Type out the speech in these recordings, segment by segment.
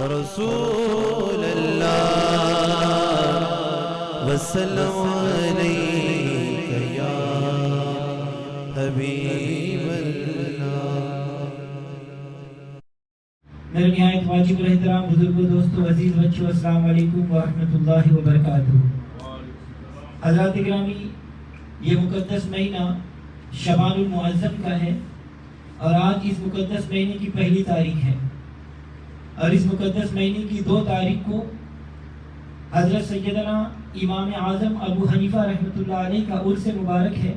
رسول اللہ وسلم علیک یا حبیب اللہ۔ میرے نہایت واجب الاحترام بزرگوں، دوستوں، عزیز بچوں، السلام علیکم ورحمۃ اللہ وبرکاتہ۔ حضرات گرامی، یہ مقدس مہینہ شعبان المعظم کا ہے اور آج اس مقدس مہینے کی پہلی تاریخ ہے، اور اس مقدس مہینے کی 2 تاریخ کو حضرت سیدنا امام اعظم ابو حنیفہ رحمۃ اللہ علیہ کا عرس مبارک ہے۔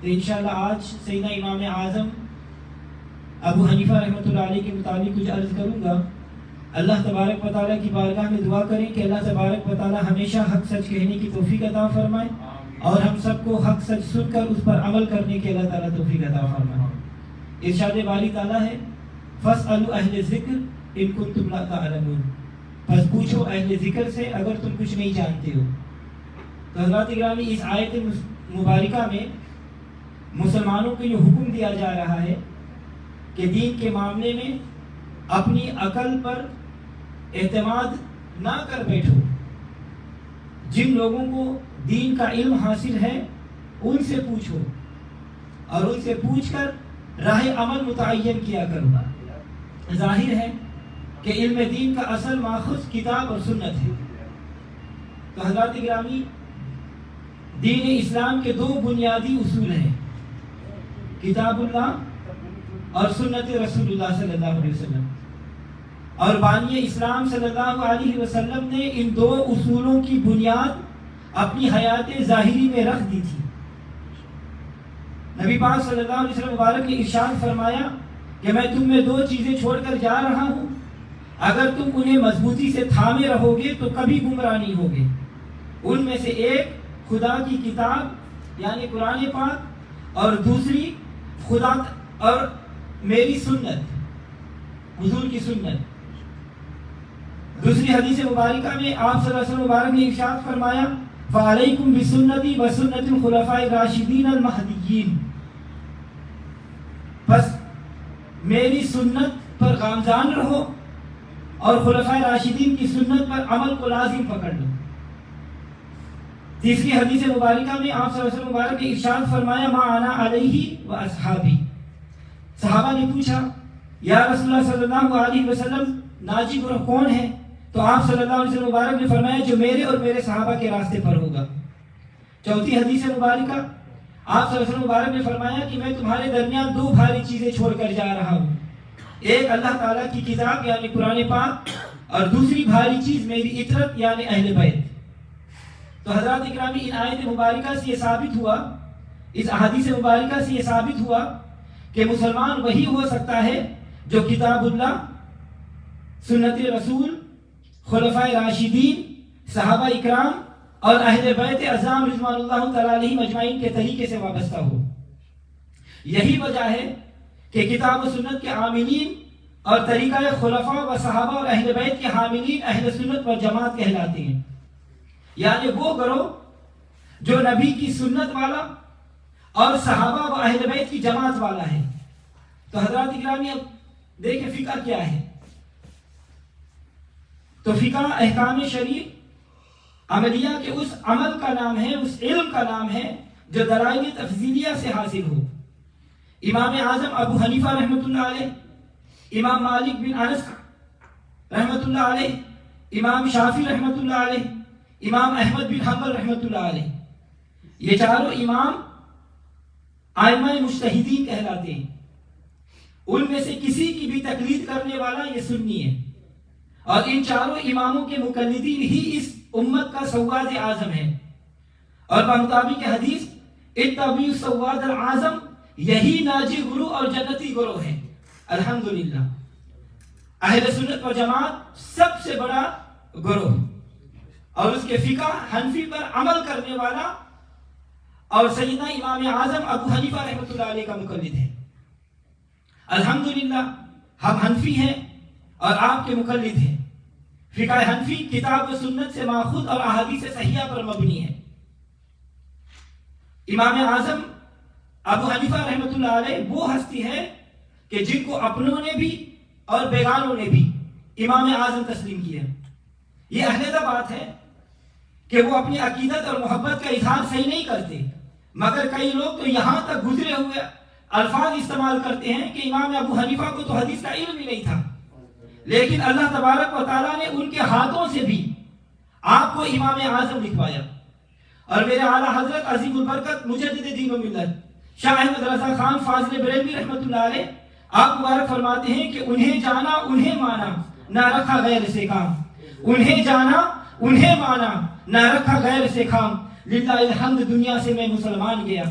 تو انشاءاللہ آج سیدنا امام اعظم ابو حنیفہ رحمۃ اللہ علیہ کے متعلق کچھ عرض کروں گا۔ اللہ تبارک و تعالیٰ کی بارگاہ میں دعا کریں کہ اللہ تبارک و تعالیٰ ہمیشہ حق سچ کہنے کی توفیق عطا فرمائے، اور ہم سب کو حق سچ سن کر اس پر عمل کرنے کی اللہ تعالیٰ توفیق عطا فرمائے۔ ارشاد باری تعالیٰ ہے فَاسْأَلُوا أَهْلَ الذِّكْرِ إِن كُنتُمْ لَا تَعْلَمُونَ، پس پوچھو اہل ذکر سے اگر تم کچھ نہیں جانتے ہو۔ تو حضرات گرامی، اس آیت مبارکہ میں مسلمانوں کو یہ حکم دیا جا رہا ہے کہ دین کے معاملے میں اپنی عقل پر اعتماد نہ کر بیٹھو۔ جن لوگوں کو دین کا علم حاصل ہے ان سے پوچھو، اور ان سے پوچھ کر راہ عمل متعین کیا کرو۔ ظاہر ہے کہ علم دین کا اصل ماخذ کتاب اور سنت ہے۔ تو حضرات گرامی، دین اسلام کے 2 بنیادی اصول ہیں، کتاب اللہ اور سنت رسول اللہ صلی اللہ علیہ وسلم، اور بانی اسلام صلی اللہ علیہ وسلم نے ان 2 اصولوں کی بنیاد اپنی حیات ظاہری میں رکھ دی تھی۔ نبی پاک صلی اللہ علیہ وسلم مبارک نے ارشاد فرمایا کہ میں تم میں 2 چیزیں چھوڑ کر جا رہا ہوں، اگر تم انہیں مضبوطی سے تھامے رہو گے تو کبھی گمراہ نہیں ہوگے۔ ان میں سے ایک خدا کی کتاب یعنی قرآن پاک، اور دوسری خدا اور میری سنت، حضور کی سنت۔ دوسری حدیث مبارکہ میں آپ صلی اللہ علیہ وسلم مبارک نے ارشاد فرمایا فَعَلَيْكُمْ بِسُنَّتِي وَسُنَّةِ الْخُلَفَاءِ الرَّاشِدِينَ الْمَهْدِيِّينَ، بس میری سنت پر گامزن رہو اور خلفائے راشدین کی سنت پر عمل کو لازم پکڑ لو۔ تیسری حدیث مبارکہ میں آپ صلی اللہ علیہ وسلم مبارک نے ارشاد فرمایا مَا أَنَا عَلَيْهِ وَأَصْحَابِي، صحابہ نے پوچھا یا رسول اللہ صلی اللہ علیہ وسلم ناجی گروہ کون ہے؟ تو آپ صلی اللہ علیہ وسلم مبارک نے فرمایا جو میرے اور میرے صحابہ کے راستے پر ہوگا۔ چوتھی حدیث مبارکہ آپ صلی اللہ علیہ وسلم مبارک نے فرمایا کہ میں تمہارے درمیان 2 بھاری چیزیں چھوڑ کر جا رہا ہوں، ایک اللہ تعالیٰ کی کتاب یعنی قرآن پاک، اور دوسری بھاری چیز میری اطرت یعنی اہل بیت۔ تو حضرات اکرامی، ان آیت مبارکہ سے یہ ثابت ہوا، اس احادیث مبارکہ سے یہ ثابت ہوا کہ مسلمان وہی ہو سکتا ہے جو کتاب اللہ، سنت رسول، خلفائے راشدین، صحابہ اکرام اور اہل بیت اعظام رضوان اللہ تعالیٰ علیہم اجمعین کے طریقے سے وابستہ ہو۔ یہی وجہ ہے کہ کتاب و سنت کے عاملین اور طریقہ خلفاء و صحابہ اور اہل بیت کے حاملین اہل سنت و جماعت کہلاتے ہیں، یعنی وہ گروہ جو نبی کی سنت والا اور صحابہ و اہل بیت کی جماعت والا ہے۔ تو حضرات اکرامی، اب دیکھیں فقہ کیا ہے۔ تو فقہ احکام شریع عملیہ کے اس عمل کا نام ہے، اس علم کا نام ہے جو دلائل تفضیلیہ سے حاصل ہو۔ امام اعظم ابو حنیفہ رحمۃ اللہ علیہ، امام مالک بن انس رحمۃ اللہ علیہ، امام شافعی رحمۃ اللہ علیہ، امام احمد بن حنبل رحمۃ اللہ علیہ، یہ چاروں امام ائمہ مجتہدین کہلاتے ہیں۔ ان میں سے کسی کی بھی تقلید کرنے والا یہ سنی ہے، اور ان چاروں اماموں کے مقلدین ہی اس امت کا سواد اعظم ہے۔ اور بمطابق حدیث اتبعوا السواد العظم، یہی ناجی گروہ اور جنتی گروہ ہے۔ الحمدللہ، اہل سنت و جماعت سب سے بڑا گروہ، اور اس کے فقہ حنفی پر عمل کرنے والا، اور سیدنا امام اعظم ابو حنیفہ رحمۃ اللہ علیہ کا مقلد ہے۔ الحمدللہ ہم حنفی ہیں اور آپ کے مقلد ہیں۔ فقہ حنفی کتاب و سنت سے ماخوذ اور احادیث صحیحہ پر مبنی ہے۔ امام اعظم ابو حنیفہ رحمۃ اللہ علیہ وہ ہستی ہے کہ جن کو اپنوں نے بھی اور بیگانوں نے بھی امام اعظم تسلیم کیا۔ یہ علیحدہ بات ہے کہ وہ اپنی عقیدت اور محبت کا اظہار صحیح نہیں کرتے، مگر کئی لوگ تو یہاں تک گزرے ہوئے الفاظ استعمال کرتے ہیں کہ امام ابو حنیفہ کو تو حدیث کا علم ہی نہیں تھا، لیکن اللہ تبارک و تعالیٰ نے ان کے ہاتھوں سے بھی آپ کو امام اعظم لکھوایا۔ اور میرے اعلیٰ حضرت عظیم البرکت مجدد دین و ملت شاہ احمد رضا خان فاضل بریلوی رحمۃ اللہ علیہ آپ مبارک فرماتے ہیں کہ انہیں جانا انہیں مانا نہ رکھا غیر سے کام، انہیں جانا انہیں مانا نہ رکھا غیر سے کام، للہ الحمد دنیا سے میں مسلمان گیا،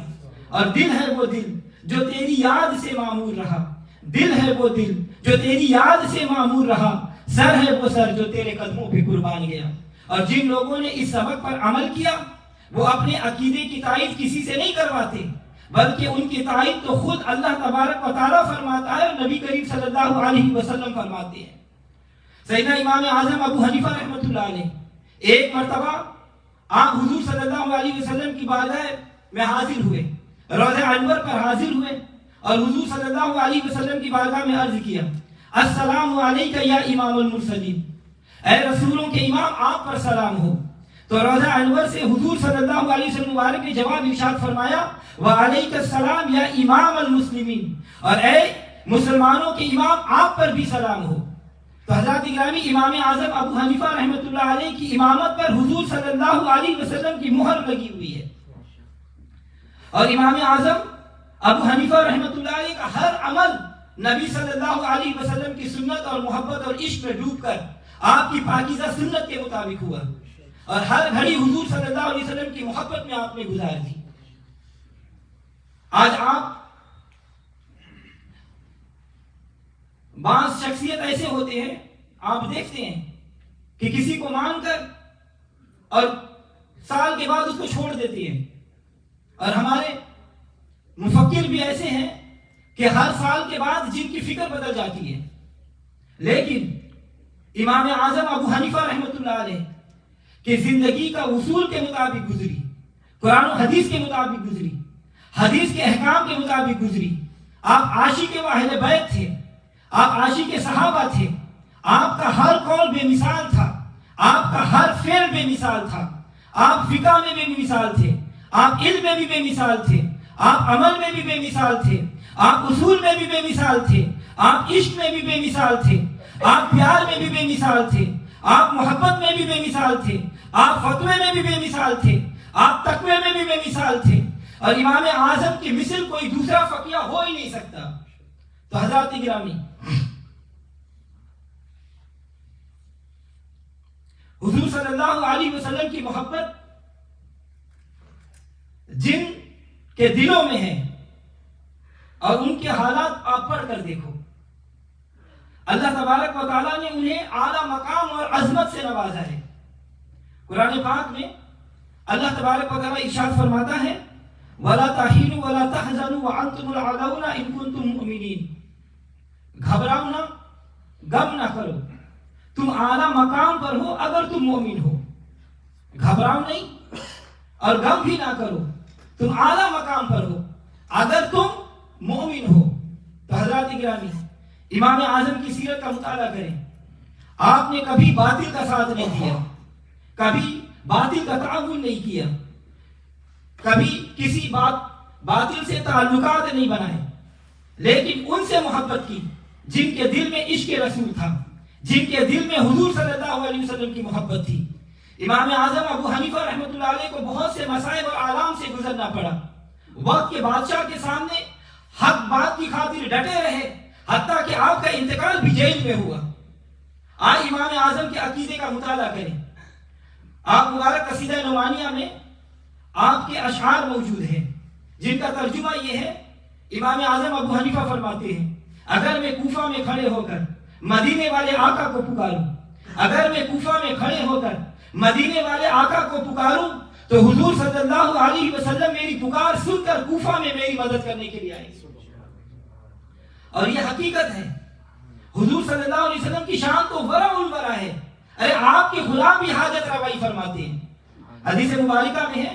اور دل ہے وہ دل جو تیری یاد سے معمور رہا، دل ہے وہ دل جو تیری یاد سے معمور رہا، سر ہے وہ سر جو تیرے قدموں پہ قربان گیا۔ اور جن لوگوں نے اس سبق پر عمل کیا وہ اپنے عقیدے کی تائید کسی سے نہیں کرواتے، بلکہ ان کی تائید تو خود اللہ تبارک و تعالیٰ فرماتا ہے اور نبی کریم صلی اللہ علیہ وسلم فرماتے ہیں۔ سیدنا امام اعظم ابو حنیفہ رحمۃ اللہ علیہ ایک مرتبہ آپ حضور صلی اللہ علیہ وسلم کی بارگاہ میں حاضر ہوئے، روضہ انور پر حاضر ہوئے، اور حضور صلی اللہ علیہ وسلم کی بارگاہ میں عرض کیا، السلام علیکہ یا امام المرسلین، اے رسولوں کے امام آپ پر سلام ہو۔ تو روضہ انور سے حضور صلی اللہ علیہ وسلم مبارک نے جواب ارشاد فرمایا، وعلیک السلام یا امام المسلمین، اور اے مسلمانوں کے امام آپ پر بھی سلام ہو۔ تو حضرات گرامی امام اعظم ابو حنیفہ رحمۃ اللہ علیہ کی امامت پر حضور صلی اللہ علیہ وسلم کی مہر لگی ہوئی ہے، اور امام اعظم ابو حنیفہ رحمۃ اللہ علیہ کا ہر عمل نبی صلی اللہ علیہ وسلم کی سنت اور محبت اور عشق میں ڈوب کر آپ کی پاکیزہ سنت کے مطابق ہوا، اور ہر گھڑی حضور صلی اللہ علیہ وسلم کی محبت میں آپ نے گزار دی۔ آج آپ بعض شخصیت ایسے ہوتے ہیں، آپ دیکھتے ہیں کہ کسی کو مان کر اور سال کے بعد اس کو چھوڑ دیتے ہیں، اور ہمارے مفکر بھی ایسے ہیں کہ ہر سال کے بعد جن کی فکر بدل جاتی ہے، لیکن امام اعظم ابو حنیفہ رحمۃ اللہ علیہ کہ زندگی کا اصول کے مطابق گزری، قرآن و حدیث کے مطابق گزری، حدیث کے احکام کے مطابق گزری۔ آپ عاشق و اہل بیت تھے، آپ عاشق صحابہ تھے، آپ کا ہر قول بے مثال تھا، آپ کا ہر فعل بے مثال تھا، آپ فقہ میں بھی بے مثال تھے، آپ علم میں بھی بے مثال تھے، آپ عمل میں بھی بے مثال تھے، آپ اصول میں بھی بے مثال تھے، آپ عشق میں بھی بے مثال تھے، آپ پیار میں بھی بے مثال تھے، آپ محبت میں بھی بے مثال تھے، آپ فتوے میں بھی بے مثال تھے، آپ تقوی میں بھی بے مثال تھے، اور امام اعظم کی مثل کوئی دوسرا فقیہ ہو ہی نہیں سکتا۔ تو حضرات گرامی، حضور صلی اللہ علیہ وسلم کی محبت جن کے دلوں میں ہے، اور ان کے حالات آپ پڑھ کر دیکھو، اللہ تبارک و تعالیٰ نے انہیں اعلیٰ مقام اور عظمت سے نوازا ہے۔ قرآن پاک میں اللہ تبارک و تعالیٰ ارشاد فرماتا ہے، وَلَا تَهِنُوا وَلَا تَحْزَنُوا وَأَنْتُمُ الْأَعْلَوْنَ إِن كُنتُم مُؤْمِنِينَ، گھبراؤ نہ، غم نہ کرو، تم اعلیٰ مقام پر ہو اگر تم مومن ہو، گھبراؤ نہیں اور غم بھی نہ کرو، تم اعلیٰ مقام پر ہو اگر تم مومن ہو۔ تو حضرات گرامی، امام اعظم کی سیرت کا مطالعہ کریں، آپ نے کبھی باطل کا ساتھ نہیں دیا، کبھی باطل کا تعاون نہیں کیا، کبھی کسی باطل سے تعلقات نہیں بنائے، لیکن ان سے محبت کی جن کے دل میں عشق رسول تھا، جن کے دل میں حضور صلی اللہ علیہ وسلم کی محبت تھی۔ امام اعظم ابو حنیفہ رحمۃ اللہ علیہ کو بہت سے مصائب اور آلام سے گزرنا پڑا، وقت کے بادشاہ کے سامنے حق بات کی خاطر ڈٹے رہے، حتیٰ کہ آپ کا انتقال بھی جیل میں ہوا۔ آج امام اعظم کے عقیدے کا مطالعہ کریں، آپ مبارک قصیدہ نعمانیہ میں آپ کے اشعار موجود ہیں جن کا ترجمہ یہ ہے، امام اعظم ابو حنیفہ فرماتے ہیں، اگر میں کوفہ میں کھڑے ہو کر مدینے والے آقا کو پکاروں، اگر میں کوفہ میں کھڑے ہو کر مدینے والے آقا کو پکاروں تو حضور صلی اللہ علیہ وسلم میری پکار سن کر کوفہ میں میری مدد کرنے کے لیے آئے۔ اور یہ حقیقت ہے، حضور صلی اللہ علیہ وسلم کی شان تو ورع الورع ہے، ارے آپ کے غلام بھی حاجت روائی فرماتے ہیں۔ حدیث مبارکہ میں ہے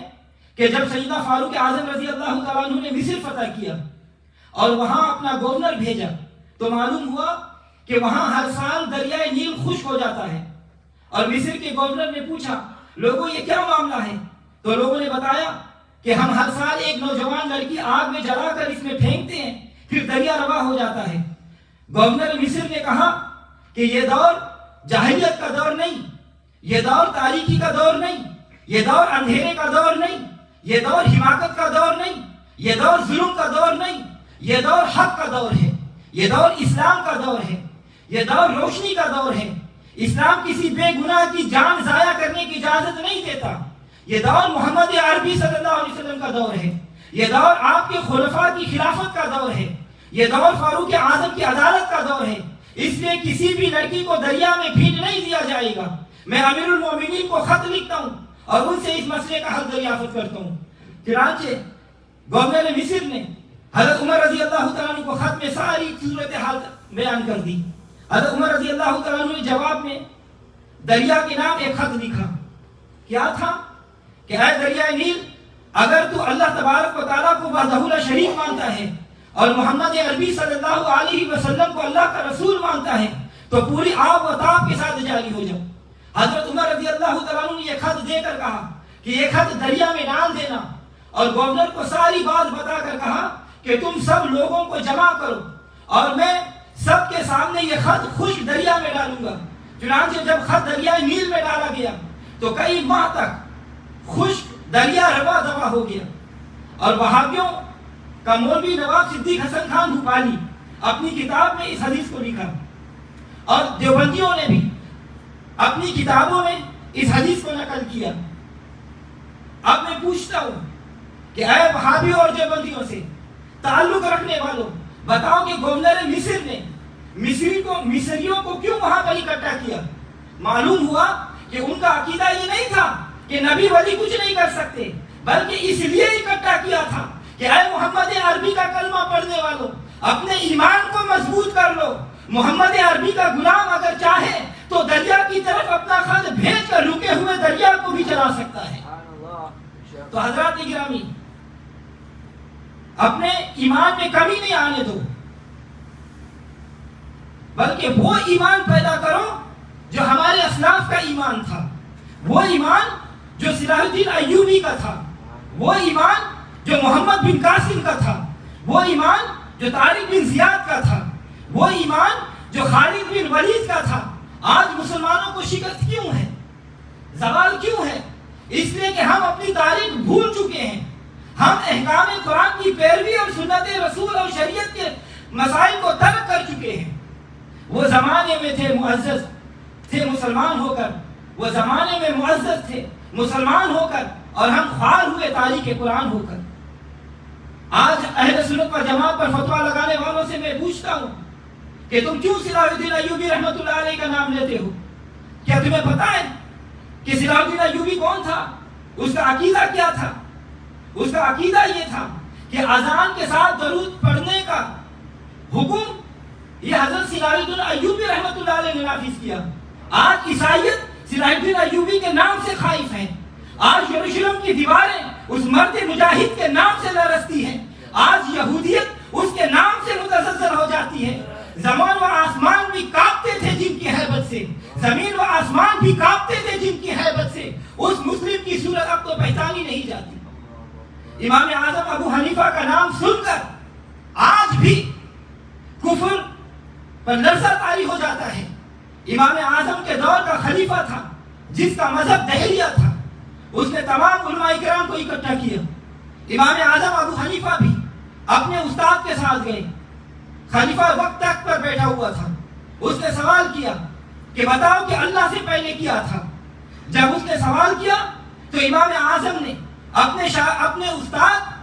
کہ جب سیدنا فاروق اعظم رضی اللہ تعالیٰ عنہ نے مصر فتح کیا اور وہاں اپنا گورنر بھیجا تو معلوم ہوا کہ وہاں ہر سال دریائے نیل خشک ہو جاتا ہے۔ اور مصر کے گورنر نے پوچھا لوگوں یہ کیا معاملہ ہے؟ تو لوگوں نے بتایا کہ ہم ہر سال ایک نوجوان لڑکی آگ میں جلا کر اس میں پھینکتے ہیں، پھر دریا روا ہو جاتا ہے۔ گورنر مصر نے کہا کہ یہ دور جاہلیت کا دور نہیں، یہ دور تاریکی کا دور نہیں، یہ دور اندھیرے کا دور نہیں، یہ دور حماقت کا دور نہیں، یہ دور ظلم کا دور نہیں، یہ دور حق کا دور ہے، یہ دور اسلام کا دور ہے، یہ دور روشنی کا دور ہے۔ اسلام کسی بے گناہ کی جان ضائع کرنے کی اجازت نہیں دیتا۔ یہ دور محمد عربی صلی اللہ علیہ وسلم کا دور ہے، یہ دور آپ کے خلفاء کی خلافت کا دور ہے، یہ دور فاروق اعظم کی عدالت کا دور ہے۔ اس لیے کسی بھی لڑکی کو دریا میں پھینک نہیں دیا جائے گا۔ میں امیر المومنین کو خط لکھتا ہوں اور ان سے اس مسئلے کا حل دریافت کرتا ہوں۔ چنانچہ گورنر مصر نے حضرت عمر رضی اللہ تعالیٰ عنہ کو خط میں ساری صورتحال بیان کر دی۔ حضرت عمر رضی اللہ تعالیٰ عنہ نے جواب میں دریا کے نام ایک خط لکھا۔ کیا تھا کہ اے دریائے نیل، اگر تو اللہ تبارک و تعالیٰ کو وحدہ لا شریک مانتا ہے اور محمد عربی صلی اللہ علیہ وسلم کو اللہ کا رسول مانتا ہے تو پوری آب و تاب کے ساتھ جاری ہو جاؤ۔ حضرت عمر رضی اللہ تعالیٰ عنہ نے یہ خط دے کر کہا کہ یہ خط دریا میں ڈال دینا، اور گورنر کو ساری بات بتا کر کہا کہ تم سب لوگوں کو جمع کرو اور میں سب کے سامنے یہ خط خشک دریا میں ڈالوں گا۔ چنانچہ جب خط دریائے نیل میں ڈالا گیا تو کئی ماہ تک خشک دریا روا دوا ہو گیا۔ اور وہابیوں کا مولوی نواب صدیق حسن خان بھوپالی اپنی کتاب میں اس حدیث کو لکھا، اور دیوبندیوں نے بھی اپنی کتابوں میں اس حدیث کو نقل کیا۔ اب میں پوچھتا ہوں کہ اے وہابیوں اور دیوبندیوں سے تعلق رکھنے والوں، بتاؤ کہ گورنر مصر نے مصریوں کو کیوں وہاں پر اکٹھا کیا؟ معلوم ہوا کہ ان کا عقیدہ یہ نہیں تھا کہ نبی ولی کچھ نہیں کر سکتے، بلکہ اس لیے اکٹھا کیا تھا کہ اے محمد عربی کا کلمہ پڑھنے والوں، اپنے ایمان کو مضبوط کر لو۔ محمد عربی کا غلام اگر چاہے تو دریا کی طرف اپنا خط بھیج کر رکے ہوئے دریا کو بھی چلا سکتا ہے۔ تو حضرات گرامی، اپنے ایمان میں کمی نہیں آنے دو، بلکہ وہ ایمان پیدا کرو جو ہمارے اسلاف کا ایمان تھا، وہ ایمان جو صلاح الدین ایوبی کا تھا، وہ ایمان جو محمد بن قاسم کا تھا، وہ ایمان جو طارق بن زیاد کا تھا، وہ ایمان جو خالد بن ولید کا تھا۔ آج مسلمانوں کو شکست کیوں ہے، زوال کیوں ہے؟ اس لیے کہ ہم اپنی تاریخ بھول چکے ہیں، ہم احکام قرآن کی پیروی اور سنت رسول اور شریعت کے مسائل کو ترک کر چکے ہیں۔ وہ زمانے میں تھے معزز تھے مسلمان ہو کر، وہ زمانے میں معزز تھے مسلمان ہو کر، اور ہم خوار ہوئے تاریخ قرآن ہو کر۔ آج اہل سنت و جماعت پر فتویٰ لگانے والوں سے میں پوچھتا ہوں کہ تم کیوں صلاح الدین ایوبی رحمۃ اللہ علیہ کا نام لیتے ہو؟ کیا تمہیں پتا ہے کہ صلاح الدین ایوبی کون تھا؟ اس کا عقیدہ کیا تھا؟ اس کا عقیدہ یہ تھا کہ اذان کے ساتھ درود پڑھنے کا حکم یہ حضرت صلاح الدین ایوبی رحمۃ اللہ علیہ نے نافذ کیا۔ آج عیسائیت صلاح الدین ایوبی کے نام سے خائف ہے، آج یروشلم کی دیواریں اس مرد مجاہد کے نام سے لرزتی ہیں، آج یہودیت اس کے نام سے متزلزل ہو جاتی ہے۔ زمان و آسمان بھی کانپتے تھے جن کی ہیبت سے، زمین و آسمان بھی کانپتے تھے جن کی ہیبت سے، اس مسلم کی صورت اب تو پہچانی نہیں جاتی۔ امام اعظم ابو حنیفہ کا نام سن کر آج بھی کفر پر لرزہ طاری ہو جاتا ہے۔ امام اعظم کے دور کا خلیفہ تھا جس کا مذہب دہلیہ تھا، اس نے تمام علماء کرام کو اکٹھا کیا۔ امام اعظم ابو حنیفہ بھی اپنے استاد کے ساتھ گئے، خلیفہ وقت تک پر بیٹھا ہوا تھا، اس نے سوال کیا کہ بتاؤ کہ اللہ سے پہلے کیا تھا؟ جب اس نے سوال کیا تو امام اعظم نے اپنے استاد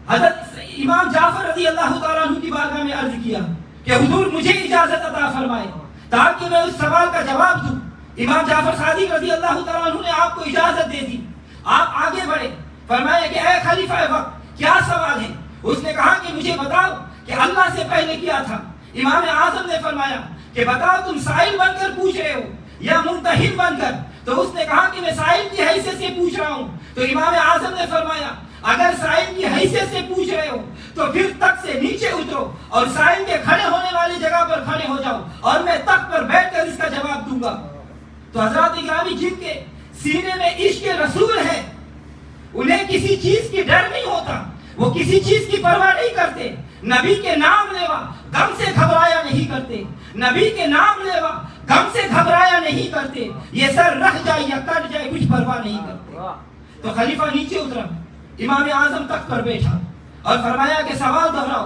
حضرت امام جعفر رضی اللہ تعالیٰ عنہ کی بارگاہ میں عرض کیا کہ حضور مجھے اجازت عطا فرمائے تاکہ میں اس سوال کا جواب دوں۔ امام جعفر صادق رضی اللہ تعالیٰ عنہ نے آپ کو اجازت دے دی، آپ آگے بڑھے، فرمایا کہ اے خلیفہ وقت کیا سوال ہے؟ اس نے کہا کہ مجھے بتاؤ کہ اللہ سے پہلے کیا تھا؟ امام اعظم نے فرمایا کہ بتاؤ تم سائل بن کر پوچھ رہے ہو یا ممتحن بن کر؟ تو اس نے کہا کہ میں سائل کی حیثیت سے پوچھ رہا ہوں۔ تو امام اعظم نے فرمایا اگر سائل کی حیثیت سے پوچھ رہے ہو تو پھر تک سے نیچے اترو اور سائل کے کھڑے ہونے والے والی جگہ پر کھڑے ہو جاؤ اور میں تخت پر بیٹھ کر اس کا جواب دوں گا۔ تو حضرات گرامی جن کے سینے میں عشق رسول ہے انہیں کسی چیز کی ڈر نہیں ہوتا، وہ کسی چیز کی پرواہ نہیں کرتے، نبی کے نام لیوا غم سے گھبرایا نہیں کرتے، نبی کے نام لیوا غم سے گھبرایا نہیں کرتے، یہ سر رہ جائے یا کٹ جائے کچھ پرواہ نہیں کرتے۔ تو خلیفہ نیچے اترا، امام اعظم تخت پر بیٹھا اور فرمایا کہ سوال دہراؤ۔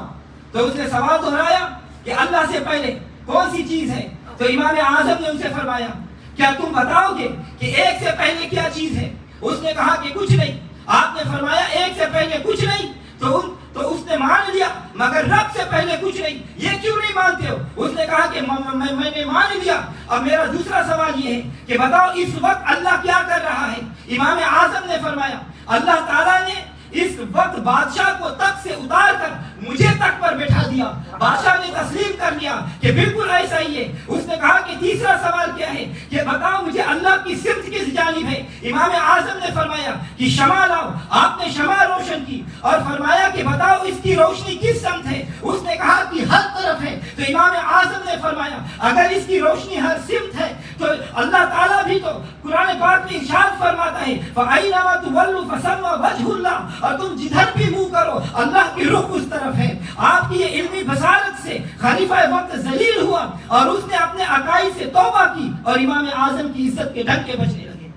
تو اس نے سوال دہرایا کہ اللہ سے پہلے کون سی چیز ہے؟ تو امام اعظم نے ان سے فرمایا کیا تم بتاؤ گے کہ ایک سے پہلے کیا چیز ہے؟ اس نے کہا کہ کچھ نہیں۔ آپ نے فرمایا ایک سے پہلے کچھ نہیں، تو اس نے مان لیا مگر رب سے پہلے کچھ نہیں، یہ کیوں نہیں مانتے ہو؟ اس نے کہا کہ میں نے مان لیا۔ اب میرا دوسرا سوال یہ ہے کہ بتاؤ اس وقت اللہ کیا کر رہا ہے؟ امام اعظم نے فرمایا اللہ تعالیٰ نے اس وقت بادشاہ کو تخت سے اتار کر مجھے تخت پر بٹھا دیا۔ بادشاہ نے تسلیم کر لیا کہ بالکل ایسا ہی ہے۔ اس نے کہا کہ تیسرا سوال کیا ہے کہ بتاؤ مجھے اللہ کی سمت کس جانب ہے؟ امام اعظم نے فرمایا کہ شمع لاؤ۔ آپ نے شمع روشن کی اور فرمایا کہ بتاؤ اس کی روشنی کس سمت ہے؟ اس نے کہا کہ ہر طرف ہے۔ تو امام اعظم نے فرمایا اگر اس کی روشنی ہر سمت ہے تو اللہ تعالیٰ بھی تو قرآن پاک میں ارشاد فرماتا ہے فَأَيْنَمَا تُوَلُّوا فَثَمَّ وَجْهُ اللَّهِ، اور تم جدھر بھی منہ کرو اللہ کی رخ اس طرف ہے۔ آپ کی یہ علمی بصارت سے خلیفہ وقت ذلیل ہوا اور اس نے اپنے عقائد سے توبہ کی اور امام اعظم کی عزت کے ڈنکے بجنے لگے۔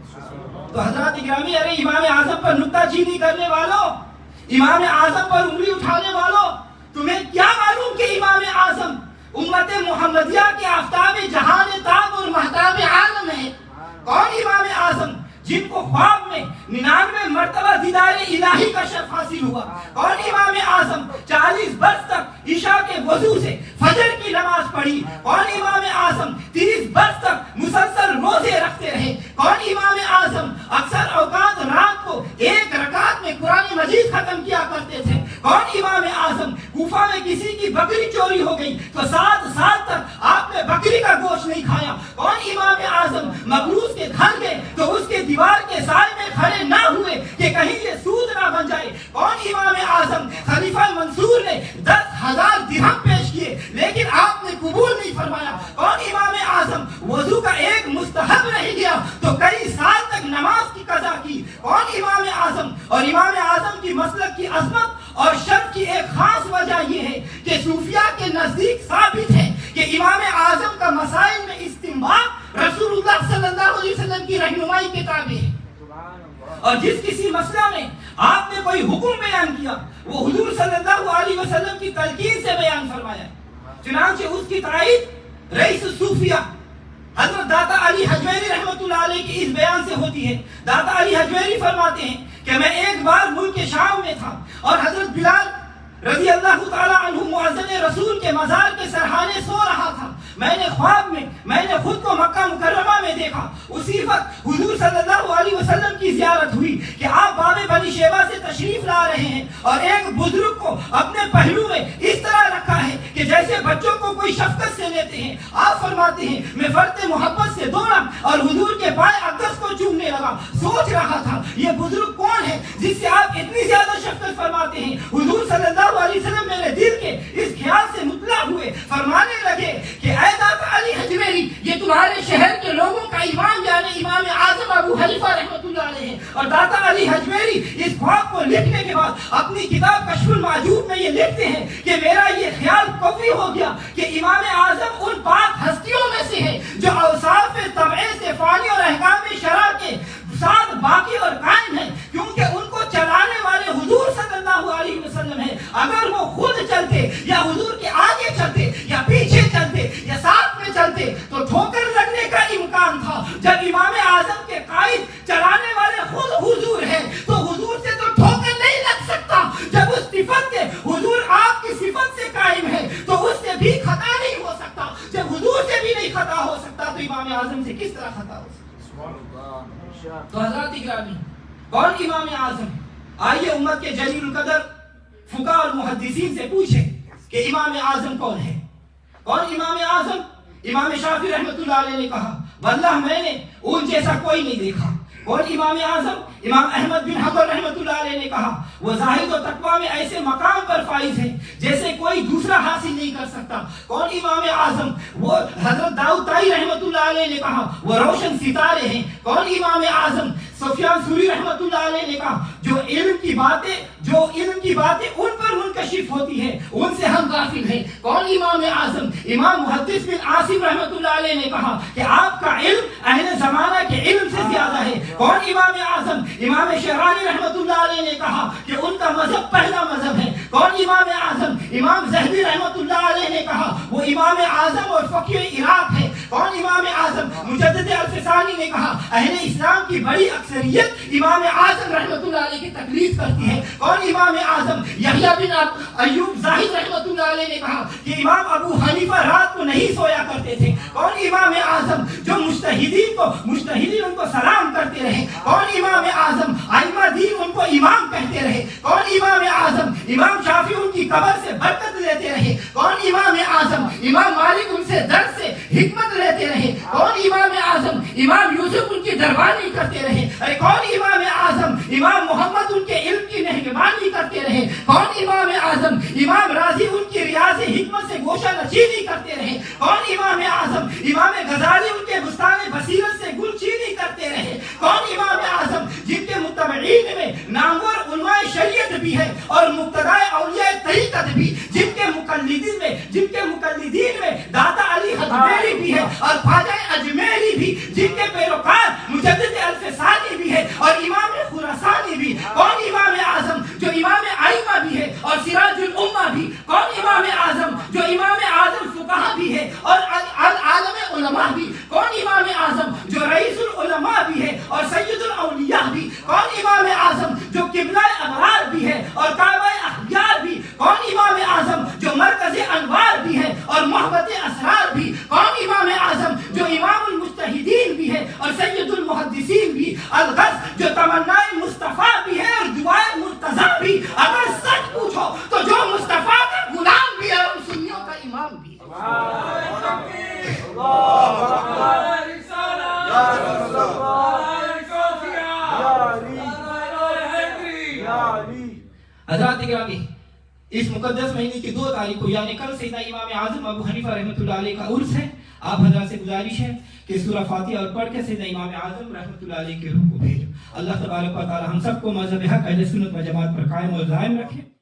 تو حضرات گرامی ارے امام اعظم پر نکتہ چینی کرنے والوں، امام اعظم پر انگلی اٹھانے والوں، تمہیں کیا معلوم کہ امام اعظم امت محمدیہ کے آفتاب جہان تاب اور مہتاب عالم ہے؟ کون امام اعظم جن کو خواب میں 99 مرتبہ دیدار الہی کا شرف حاصل ہوا؟ کون امام اعظم 40 برس تک عشاء کے وضو سے فجر کی نماز پڑھی؟ کون امام اعظم 30 برس تک مسلسل روزے رکھتے رہے؟ کون امام اعظم اکثر اوقات رات کو ایک رکعت میں قرآن مجید ختم کیا کرتے تھے؟ کون امام اعظم کوفہ میں کسی کی بکری چوری ہو گئی تو 7 سال تک آپ نے بکری کا گوشت نہیں کھایا؟ کون امام اعظم مقروض کے گھر گئے تو اس کے دیوار کے سائے میں کھڑے نہ ہوئے کہ کہیں یہ سود نہ بن جائے؟ کون امام اعظم خلیفہ منصور نے 10,000 درہم پیش کیے لیکن آپ نے قبول نہیں فرمایا؟ کون امام اعظم وضو کا ایک مستحب رہ گیا تو کئی سال تک نماز کی قضا کی؟ کون امام اعظم؟ اور امام اعظم کی مسلک کی عظمت اور شرف کی ایک خاص وجہ یہ ہے کہ صوفیاء کے نزدیک ثابت ہے کہ امام اعظم کا مسائل میں استنباط رسول اللہ صلی اللہ علیہ وسلم کی رہنمائی کے تابع ہے، اور جس کسی مسئلہ میں آپ نے کوئی حکم بیان کیا وہ حضور صلی اللہ علیہ وسلم کی تلقین سے بیان فرمایا۔ چنانچہ اس کی تائید رئیس صوفیہ حضرت داتا علی حجویری رحمۃ اللہ علیہ کی اس بیان سے ہوتی ہے۔ داتا علی حجویری فرماتے ہیں کہ میں ایک بار ملک شام میں تھا اور حضرت بلال رضی اللہ تعالی عنہ مؤذن رسول کے مزار کے سرحانے سو رہا تھا۔ میں نے خواب میں نے خود کو مکہ مکرمہ میں دیکھا۔ اسی وقت حضور صلی اللہ علیہ وسلم کی زیارت ہوئی کہ آپ باب بنی شیبہ سے تشریف لا رہے ہیں اور ایک بزرگ کو اپنے پہلو میں اس طرح رکھا ہے کہ جیسے بچوں کو کوئی شفقت سے لیتے ہیں۔ آپ فرماتے ہیں میں فرط محبت سے دوڑا اور حضور کے پائے اقدس کو چومنے لگا۔ سوچ رہا تھا یہ بزرگ کون ہے جس سے آپ اتنی زیادہ شفقت فرماتے ہیں؟ حضور صلی اللہ علیہ وسلم میرے دل کے اس خیال سے مطلع ہوئے، فرمانے لگے کہ اے داتا علی حجویری یہ تمہارے شہر کے لوگوں کا امام یعنی امام اعظم ابو حنیفہ رحمۃ اللہ علیہ ہے۔ اور داتا علی حجویری اس خواب کو لکھنے کے بعد اپنی کتاب کشف المعجوب میں یہ لکھتے ہیں کہ میرا یہ خیال قوی ہو گیا کہ امام اعظم ان پاک ہستیوں میں سے ہے جو اوصاف طبع سے فانی اور احکام شرع کے ساتھ باقی اور قائم ہے، کیونکہ ان کو چلانے والے حضور صلی اللہ علیہ وسلم ہے۔ اگر وہ خود چلتے یا حضور کے آگے چلتے یا پیچھے چلتے یا ساتھ میں چلتے تو ٹھوکر لگنے کا امکان تھا۔ جب امام اعظم کے قائد چلانے والے خود حضور ہیں تو حضور سے تو ٹھوکر نہیں لگ سکتا۔ جب اس صفت سے حضور آپ کی صفت سے قائم ہے تو اس سے بھی خطا نہیں ہو سکتا۔ جب حضور سے بھی نہیں خطا ہو سکتا تو امام اعظم سے کس طرح خطا ہو سکتا؟ تو حضرات گرامی کون امام اعظم؟ آئیے امت کے جلیل القدر فقہاء اور محدثین سے پوچھیں کہ امام اعظم کون ہے؟ کون امام اعظم؟ امام شافعی رحمۃ اللہ علیہ نے کہا واللہ میں نے ان جیسا کوئی نہیں دیکھا۔ اور امام اعظم امام احمد بن حنبل رحمۃ اللہ علیہ نے کہا وہ زاہد و تقوی میں ایسے مقام پر فائز ہے جیسے کوئی دوسرا حاصل نہیں کر سکتا. کون امام اعظم؟ وہ حضرت داؤد طائی رحمۃ اللہ علیہ نے کہا وہ روشن ستارے ہیں. کون امام اعظم؟ سفیان ثوری رحمۃ اللہ علیہ نے کہا جو علم کی باتیں ان پر منکشف ہوتی ہے ان سے ہم غافل ہیں. کون امام اعظم؟ امام محدث بن عاصم رحمۃ اللہ علیہ نے کہا کہ آپ کا علم اہل زمانہ کے علم سے زیادہ ہے. کون امام اعظم؟ امام شعرانی رحمۃ اللہ علیہ نے کہا کہ ان کا مذہب پہلا مذہب ہے. کون امام اعظم؟ امام زہبی رحمۃ اللہ علیہ نے کہا وہ امام اعظم اور فقیہ عراق ہے. کون امام اعظم؟ مجدد الفسانی نے کہا اہل اسلام کی بڑی اکثریت امام اعظم رحمۃ اللہ علیہ کی تقلید کرتی ہے. کون امام اعظم؟ یحییٰ بن ایوب زاہد رحمۃ اللہ علیہ نے کہا کہ امام ابو حنیفہ رات کو نہیں سویا کرتے تھے. کون امام اعظم؟ جو مجتہدین ان کو سلام کرتے رہے. کون امام اعظم؟ ائمہ دین ان کو امام کہتے رہے. کون امام اعظم؟ امام شافعی ان کی قبر سے برکت لیتے رہے. کون امام اعظم؟ امام مالک ان سے درس سے حکمت لیتے رہے. کون امام اعظم؟ امام یوسف ان کی دربانی کرتے رہے. ارے کون امام اعظم؟ امام محمد ان کے علم کی نگہبانی کرتے رہے. کون امام اعظم؟ امام راضی ان کی ریاض حکمت سے گوشہ نشینی کرتے رہے. کون امام اعظم؟ امام غزالی ان کے بستان بصیرت سے گل چینی کرتے رہے. کون امام اعظم؟ جن کے متبعین میں نامور علماء شریعت بھی ہے اور مقتدائے اولیاء طریقت بھی. جن کے مقلدین میں داتا علی حجویری بھی ہے اور خواجہ اجمیری بھی. جن کے پیروکار مجدد الفسانی بھی ہے اور امام خراسانی بھی. کون امام اعظم؟ جو امام ائمہ بھی ہے اور سراج الامہ بھی. کون امام اعظم؟ جو امام اعظم فقہا بھی ہے اور عالم علماء بھی. کون امام اعظم؟ جو رئیس العلماء بھی ہے اور سید الاولیاء بھی. کون امام اعظم؟ جو قبلہ ابرار بھی ہے اور کعبہ اخیار بھی. کون امام اعظم؟ جو مرکز انوار بھی ہے اور محبت اسرار بھی. کون امام اعظم؟ جو امام المجتہدین بھی ہے اور سید المحدثین بھی. الغرض جو تمنائے مصطفیٰ بھی ہے اور دعائے مرتضیٰ بھی. اگر سچ پوچھو تو جو مصطفیٰ کا غلام بھی ہے اور سنیوں کا امام بھی. حضرات گرامی اس مقدس مہینے کی 2 تاریخ کو یعنی کل سیدنا امام اعظم ابو حنیفہ رحمۃ اللہ علیہ کا عرس ہے. آپ حضرات سے گزارش ہے کہ سورہ فاتحہ اور پڑھ کے سیدنا امام اعظم رحمۃ اللہ علیہ کے روح کو بھیجو. اللہ تبارک و تعالی ہم سب کو مذہب حق اہل سنت و جماعت پر قائم اور دائم رکھے.